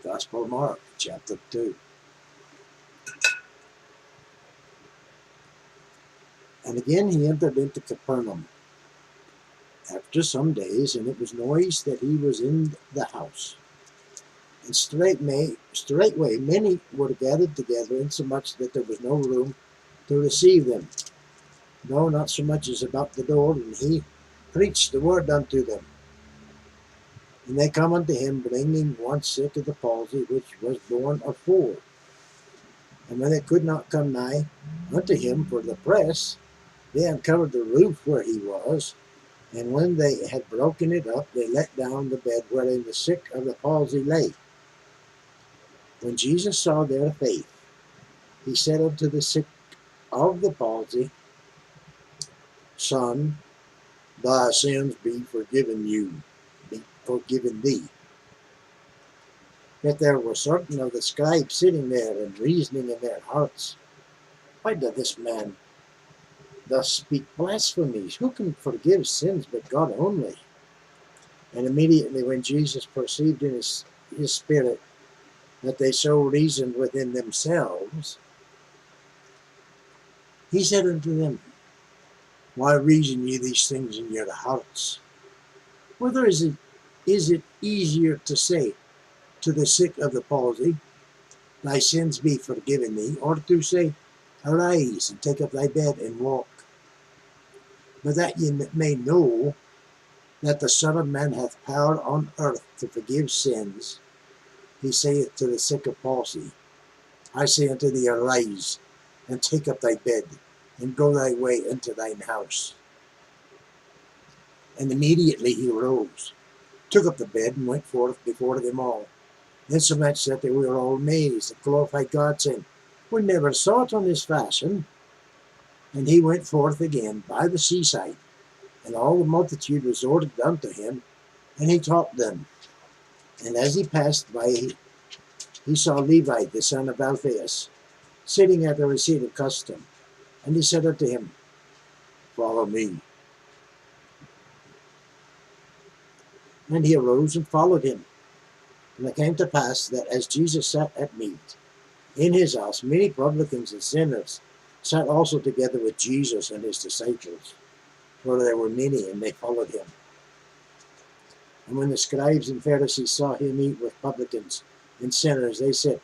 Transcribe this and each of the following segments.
Gospel of Mark, chapter 2. And again he entered into Capernaum after some days, and it was noised that he was in the house. And straightway many were gathered together, insomuch that there was no room to receive them, no, not so much as about the door, and he preached the word unto them. And they come unto him, bringing one sick of the palsy, which was born of 4. And when they could not come nigh unto him for the press, they uncovered the roof where he was, and when they had broken it up, they let down the bed wherein the sick of the palsy lay. When Jesus saw their faith, he said unto the sick of the palsy, Son, thy sins be forgiven thee. Yet there were certain of the scribes sitting there and reasoning in their hearts, Why doth this man thus speak blasphemies? Who can forgive sins but God only? And immediately when Jesus perceived in his spirit that they so reasoned within themselves, he said unto them, Why reason ye these things in your hearts? Whether is it easier to say to the sick of the palsy, Thy sins be forgiven thee, or to say, Arise and take up thy bed and walk? But that ye may know that the Son of Man hath power on earth to forgive sins, he saith to the sick of palsy, I say unto thee, Arise, and take up thy bed, and go thy way into thine house. And immediately he arose, took up the bed, and went forth before them all, insomuch that they were all amazed, and glorified God, saying, We never saw it on this fashion. And he went forth again by the seaside, and all the multitude resorted unto him, and he taught them. And as he passed by, he saw Levi the son of Alphaeus, sitting at the receipt of custom. And he said unto him, Follow me. And he arose and followed him. And it came to pass that as Jesus sat at meat in his house, many publicans and sinners sat also together with Jesus and his disciples, for there were many, and they followed him. And when the scribes and Pharisees saw him eat with publicans and sinners, they said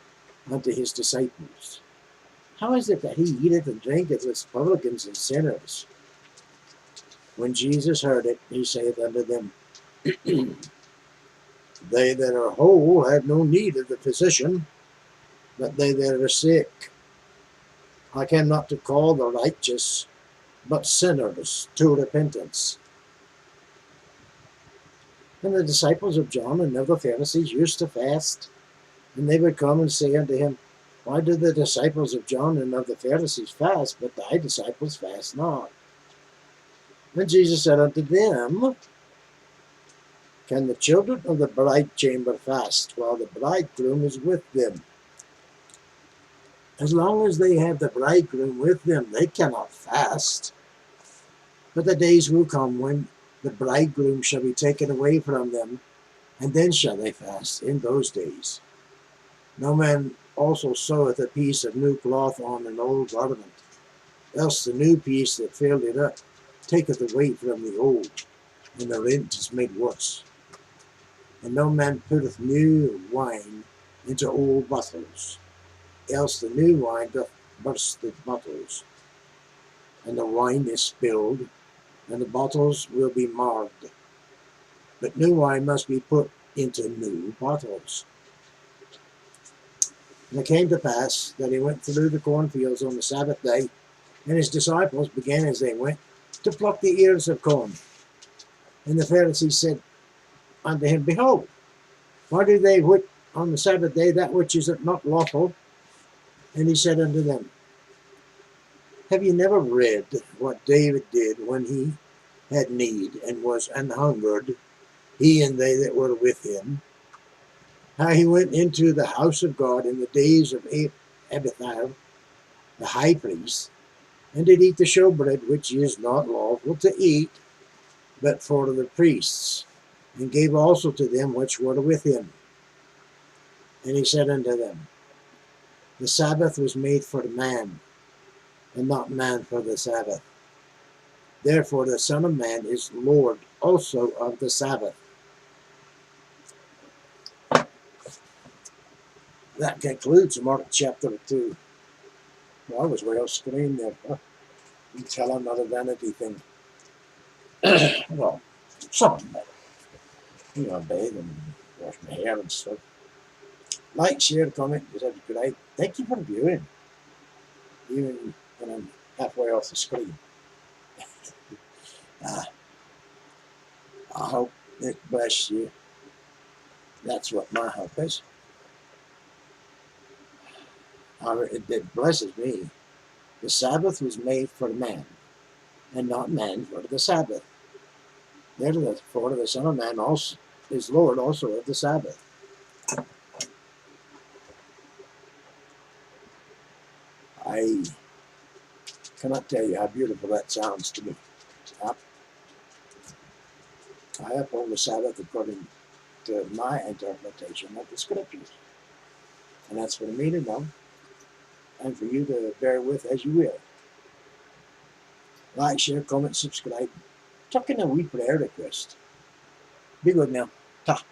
unto his disciples, How is it that he eateth and drinketh with publicans and sinners? When Jesus heard it, he saith unto them, They that are whole have no need of the physician, but they that are sick. I came not to call the righteous, but sinners to repentance. And the disciples of John and of the Pharisees used to fast, and they would come and say unto him, Why do the disciples of John and of the Pharisees fast, but thy disciples fast not? And Jesus said unto them, Can the children of the bride chamber fast while the bridegroom is with them? As long as they have the bridegroom with them, they cannot fast. But the days will come when the bridegroom shall be taken away from them, and then shall they fast in those days. No man also seweth a piece of new cloth on an old garment, else the new piece that filled it up taketh away from the old, and the rent is made worse. And no man putteth new wine into old bottles, else the new wine doth burst the bottles, and the wine is spilled, and the bottles will be marred. But new wine must be put into new bottles. And it came to pass that he went through the cornfields on the Sabbath day, and his disciples began as they went to pluck the ears of corn. And the Pharisees said unto him, Behold, why do they whip on the Sabbath day that which is not lawful? And he said unto them, Have ye never read what David did when he had need and was an hungered, he and they that were with him? How he went into the house of God in the days of Abiathar, the high priest, and did eat the showbread which is not lawful to eat, but for the priests, and gave also to them which were with him. And he said unto them, the Sabbath was made for the man, and not man for the Sabbath. Therefore the Son of Man is Lord also of the Sabbath. That concludes Mark chapter 2. Well, I was way off screen there. You tell another vanity thing. Well, something better. You know, bathe and wash my hair and stuff. Like, share, comment, subscribe. Thank you for viewing, even when I'm halfway off the screen. I hope it bless you. That's what my hope is. It blesses me. The Sabbath was made for man, and not man for the Sabbath. Therefore, the Son of Man also is Lord also of the Sabbath. I cannot tell you how beautiful that sounds to me. I uphold the Sabbath according to my interpretation of the Scriptures. And that's for me to know, and for you to bear with as you will. Like, share, comment, subscribe. Tuck in a wee prayer request. Be good now. Ta.